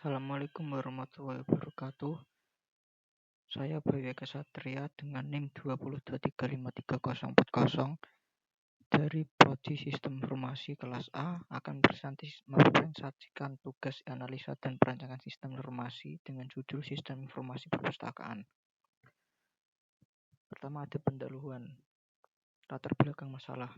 Assalamualaikum warahmatullahi wabarakatuh. Saya Boy Eka Satria dengan NIM 2023534040 dari Prodi Sistem Informasi kelas A akan mempresentasikan tugas analisa dan perancangan sistem informasi dengan judul Sistem Informasi Perpustakaan. Pertama ada pendahuluan. Latar belakang masalah.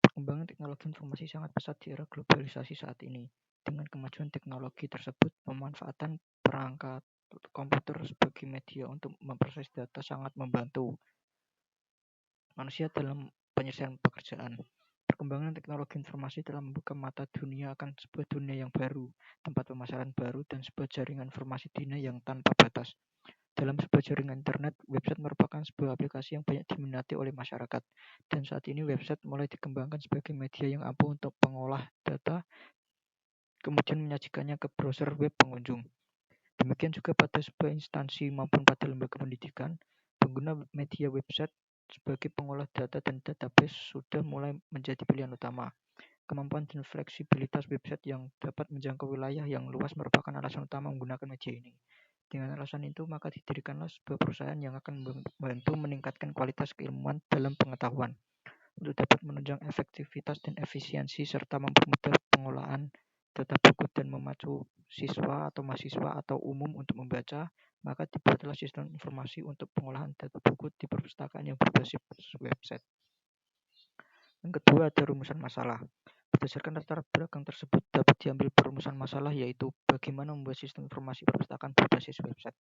Perkembangan teknologi informasi sangat pesat di era globalisasi saat ini. Dengan kemajuan teknologi tersebut, pemanfaatan perangkat komputer sebagai media untuk memproses data sangat membantu manusia dalam penyelesaian pekerjaan. Perkembangan teknologi informasi telah membuka mata dunia akan sebuah dunia yang baru, tempat pemasaran baru, dan sebuah jaringan informasi dunia yang tanpa batas. Dalam sebuah jaringan internet, website merupakan sebuah aplikasi yang banyak diminati oleh masyarakat. Dan saat ini website mulai dikembangkan sebagai media yang ampuh untuk pengolah data, kemudian menyajikannya ke browser web pengunjung. Demikian juga pada sebuah instansi maupun pada lembaga pendidikan, pengguna media website sebagai pengolah data dan database sudah mulai menjadi pilihan utama. Kemampuan dan fleksibilitas website yang dapat menjangkau wilayah yang luas merupakan alasan utama menggunakan media ini. Dengan alasan itu, maka didirikanlah sebuah perusahaan yang akan membantu meningkatkan kualitas keilmuan dalam pengetahuan untuk dapat menunjang efektivitas dan efisiensi serta mempermudah pengolahan data buku dan memacu siswa atau mahasiswa atau umum untuk membaca, maka dibuatlah sistem informasi untuk pengolahan data buku di perpustakaan yang berbasis website. Yang kedua ada rumusan masalah. Berdasarkan latar belakang tersebut dapat diambil perumusan masalah, yaitu bagaimana membuat sistem informasi perpustakaan berbasis website.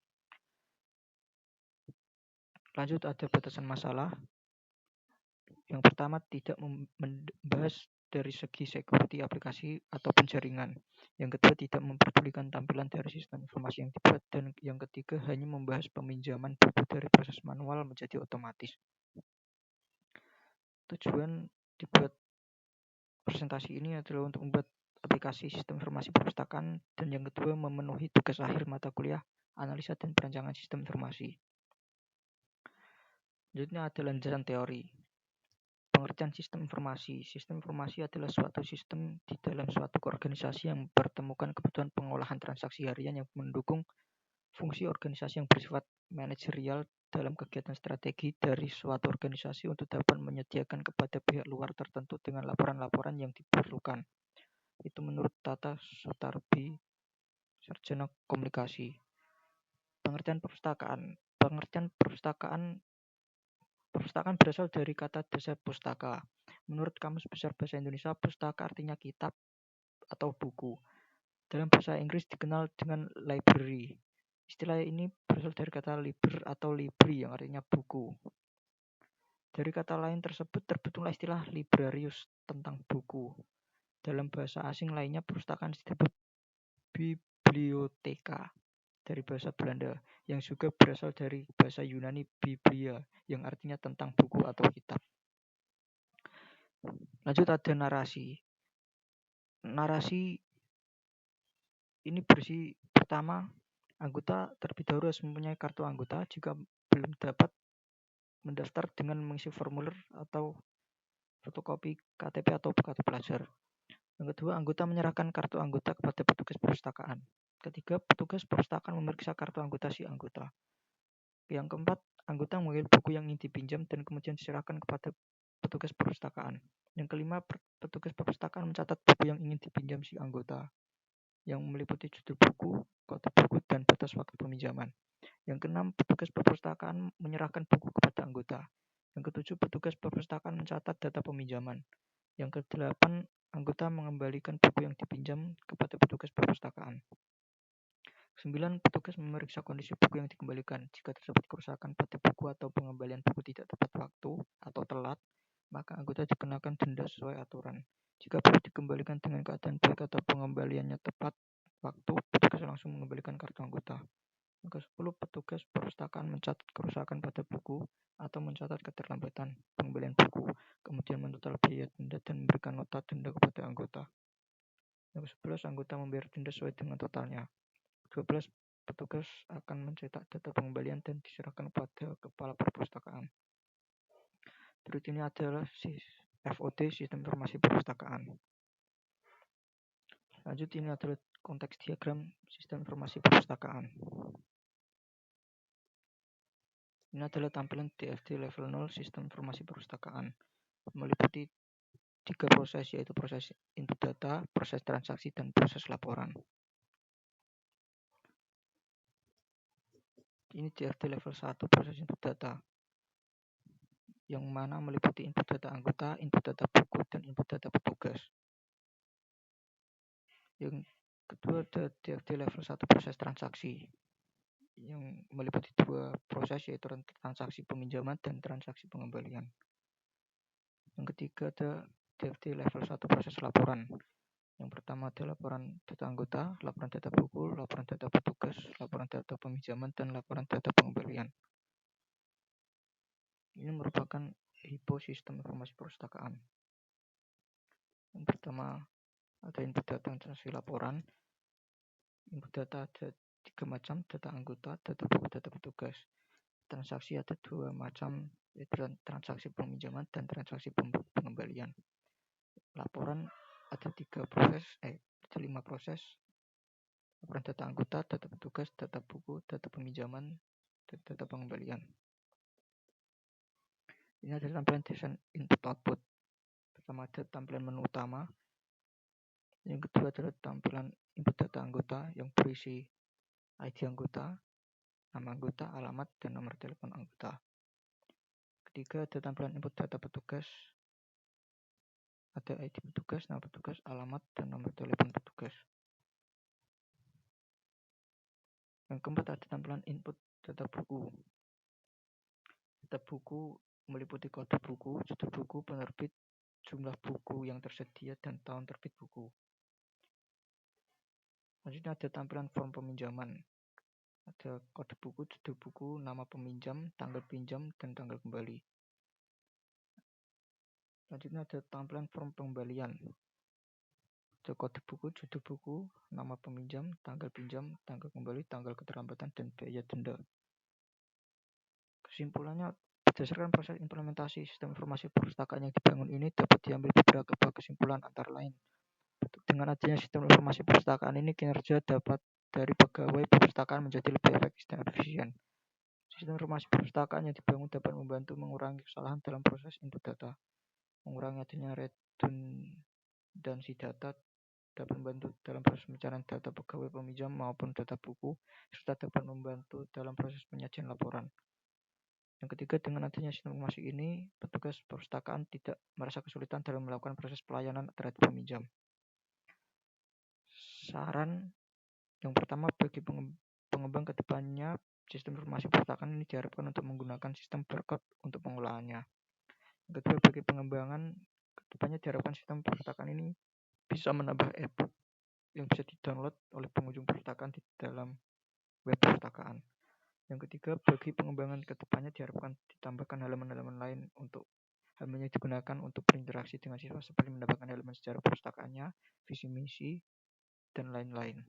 Lanjut ada batasan masalah. Yang pertama, tidak membahas dari segi security aplikasi ataupun jaringan. Yang kedua, tidak memperdulikan tampilan dari sistem informasi yang dibuat. Dan yang ketiga, hanya membahas peminjaman buku dari proses manual menjadi otomatis. Tujuan dibuat presentasi ini adalah untuk membuat aplikasi sistem informasi perpustakaan, dan yang kedua memenuhi tugas akhir mata kuliah analisa dan perancangan sistem informasi. Selanjutnya ada landasan teori. Pengertian sistem informasi. Sistem informasi adalah suatu sistem di dalam suatu organisasi yang mempertemukan kebutuhan pengolahan transaksi harian yang mendukung fungsi organisasi yang bersifat manajerial dalam kegiatan strategi dari suatu organisasi untuk dapat menyediakan kepada pihak luar tertentu dengan laporan-laporan yang diperlukan. Itu menurut Tata Sutarbi, Sarjana Komunikasi. Pengertian perpustakaan. Pengertian perpustakaan berasal dari kata dasar pustaka. Menurut Kamus Besar Bahasa Indonesia, pustaka artinya kitab atau buku. Dalam bahasa Inggris dikenal dengan library. Istilah ini berasal dari kata liber atau libri yang artinya buku. Dari kata lain tersebut terbentuklah istilah librarius tentang buku. Dalam bahasa asing lainnya, perpustakaan disebut biblioteka dari bahasa Belanda, yang juga berasal dari bahasa Yunani biblia yang artinya tentang buku atau kitab. Lanjut ada narasi. Narasi ini berisi pertama, anggota terlebih dahulu harus mempunyai kartu anggota. Jika belum dapat mendaftar dengan mengisi formulir atau fotokopi KTP atau kartu pelajar. Yang kedua, anggota menyerahkan kartu anggota kepada petugas perpustakaan. Ketiga, petugas perpustakaan memeriksa kartu anggota si anggota. Yang keempat, anggota mengambil buku yang ingin dipinjam dan kemudian diserahkan kepada petugas perpustakaan. Yang kelima, petugas perpustakaan mencatat buku yang ingin dipinjam si anggota, yang meliputi judul buku, kode buku, dan batas waktu peminjaman. Yang keenam, petugas perpustakaan menyerahkan buku kepada anggota. Yang ketujuh, petugas perpustakaan mencatat data peminjaman. Yang kedelapan, anggota mengembalikan buku yang dipinjam kepada petugas perpustakaan. 9. Petugas memeriksa kondisi buku yang dikembalikan. Jika terdapat kerusakan pada buku atau pengembalian buku tidak tepat waktu atau telat, maka anggota dikenakan denda sesuai aturan. Jika buku dikembalikan dengan keadaan baik atau pengembaliannya tepat waktu, petugas langsung mengembalikan kartu anggota. Yang ke-10, petugas perpustakaan mencatat kerusakan pada buku atau mencatat keterlambatan pengembalian buku, kemudian mentotal biaya denda dan memberikan nota denda kepada anggota. Yang ke-11, anggota membayar denda sesuai dengan totalnya. 12. Petugas akan mencetak data pengembalian dan diserahkan kepada kepala perpustakaan. Berikut ini adalah FOD, Sistem Informasi Perpustakaan. Lanjut, ini adalah konteks diagram sistem informasi perpustakaan. Ini adalah tampilan DFT level 0 sistem informasi perpustakaan. Meliputi 3 proses, yaitu proses input data, proses transaksi, dan proses laporan. Ini DFT level 1 proses input data, yang mana meliputi input data anggota, input data buku, dan input data petugas. Yang kedua ada DFT level 1 proses transaksi, yang meliputi 2 proses, yaitu transaksi peminjaman dan transaksi pengembalian. Yang ketiga ada DFT level 1 proses laporan. Yang pertama ada laporan data anggota, laporan data buku, laporan data petugas, laporan data peminjaman, dan laporan data pengembalian. Ini merupakan HIPO sistem informasi perpustakaan. Yang pertama ada input data dan transaksi laporan. Input data ada 3 macam, data anggota, data buku, data petugas. Transaksi ada 2 macam, yaitu transaksi peminjaman dan transaksi pengembalian. Laporan ada 5 proses. Laporan data anggota, data petugas, data buku, data peminjaman, dan data pengembalian. Ini adalah tampilan desain input output. Pertama ada tampilan menu utama. Yang kedua adalah tampilan input data anggota yang berisi ID anggota, nama anggota, alamat, dan nomor telepon anggota. Ketiga ada tampilan input data petugas. Ada ID petugas, nama petugas, alamat, dan nomor telepon petugas. Yang keempat ada tampilan input data buku. Data buku meliputi kode buku, judul buku, penerbit, jumlah buku yang tersedia, dan tahun terbit buku. Selanjutnya ada tampilan form peminjaman. Ada kode buku, judul buku, nama peminjam, tanggal pinjam, dan tanggal kembali. Selanjutnya ada tampilan form pengembalian. Ada kode buku, judul buku, nama peminjam, tanggal pinjam, tanggal kembali, tanggal keterlambatan, dan biaya denda. Kesimpulannya, berdasarkan proses implementasi sistem informasi perpustakaan yang dibangun ini dapat diambil beberapa kesimpulan antara lain. Dengan adanya sistem informasi perpustakaan ini, kinerja dapat dari pegawai perpustakaan menjadi lebih efektif dan efisien. Sistem informasi perpustakaan yang dibangun dapat membantu mengurangi kesalahan dalam proses input data, mengurangi adanya redundansi data, dapat membantu dalam proses pencarian data pegawai peminjam maupun data buku, serta dapat membantu dalam proses penyajian laporan. Yang ketiga, dengan adanya sistem informasi ini, petugas perpustakaan tidak merasa kesulitan dalam melakukan proses pelayanan terhadap peminjam. Saran yang pertama, bagi pengembang kedepannya, sistem informasi perpustakaan ini diharapkan untuk menggunakan sistem barcode untuk pengolahannya. Yang kedua, bagi pengembangan kedepannya diharapkan sistem perpustakaan ini bisa menambah e-book yang bisa di-download oleh pengunjung perpustakaan di dalam web perpustakaan. Yang ketiga, bagi pengembangan kedepannya diharapkan ditambahkan halaman-halaman lain untuk halaman yang digunakan untuk berinteraksi dengan siswa, seperti menambahkan halaman sejarah perpustakaannya, visi misi, dan lain-lain.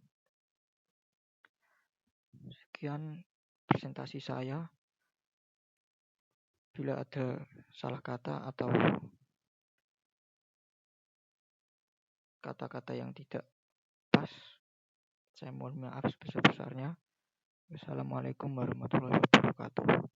Sekian presentasi saya. Bila ada salah kata atau kata-kata yang tidak pas, saya mohon maaf sebesar-besarnya. Wassalamualaikum warahmatullahi wabarakatuh.